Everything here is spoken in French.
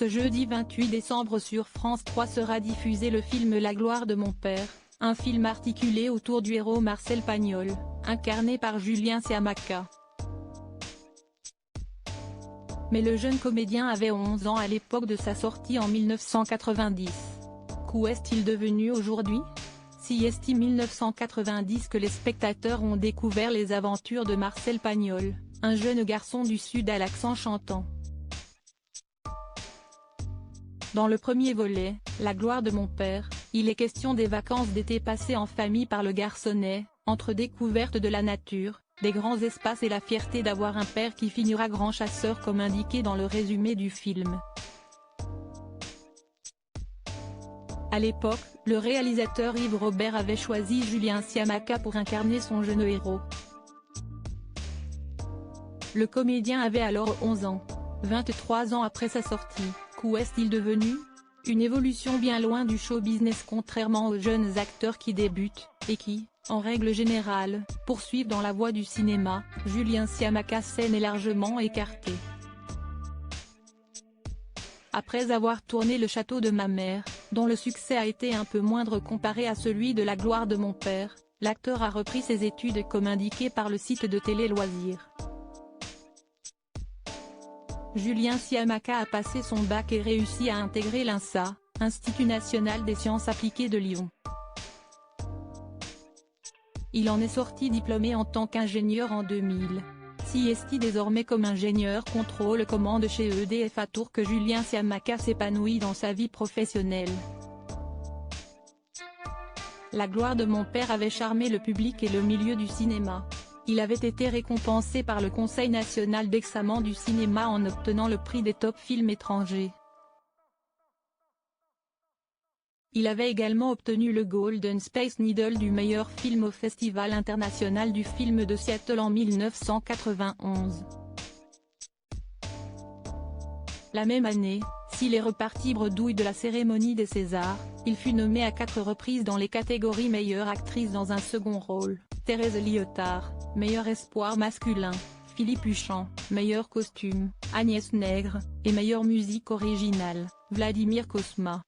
Ce jeudi 28 décembre sur France 3 sera diffusé le film La gloire de mon père, un film articulé autour du héros Marcel Pagnol, incarné par Julien Siamaka. Mais le jeune comédien avait 11 ans à l'époque de sa sortie en 1990. Qu'où est-il devenu aujourd'hui? Si est-il 1990 que les spectateurs ont découvert les aventures de Marcel Pagnol, un jeune garçon du Sud à l'accent chantant. Dans le premier volet, La gloire de mon père, il est question des vacances d'été passées en famille par le garçonnet, entre découverte de la nature, des grands espaces et la fierté d'avoir un père qui finira grand chasseur comme indiqué dans le résumé du film. À l'époque, le réalisateur Yves Robert avait choisi Julien Siamaka pour incarner son jeune héros. Le comédien avait alors 11 ans. 23 ans après sa sortie, qu'où est-il devenu? Une évolution bien loin du show business contrairement aux jeunes acteurs qui débutent, et qui, en règle générale, poursuivent dans la voie du cinéma. Julien Siamaka scène est largement écarté. Après avoir tourné Le château de ma mère, dont le succès a été un peu moindre comparé à celui de La gloire de mon père, l'acteur a repris ses études comme indiqué par le site de Télé Loisirs. Julien Siamaka a passé son bac et réussi à intégrer l'INSA, Institut national des sciences appliquées de Lyon. Il en est sorti diplômé en tant qu'ingénieur en 2000. Si est désormais comme ingénieur contrôle commande chez EDF à Tours que Julien Siamaka s'épanouit dans sa vie professionnelle. La gloire de mon père avait charmé le public et le milieu du cinéma. Il avait été récompensé par le Conseil national d'examen du cinéma en obtenant le prix des top films étrangers. Il avait également obtenu le Golden Space Needle du meilleur film au Festival international du film de Seattle en 1991. La même année, s'il est reparti bredouille de la cérémonie des Césars, il fut nommé à 4 reprises dans les catégories meilleure actrice dans un second rôle, Thérèse Liotard, meilleur espoir masculin, Philippe Huchon, meilleur costume, Agnès Nègre, et meilleure musique originale, Vladimir Cosma.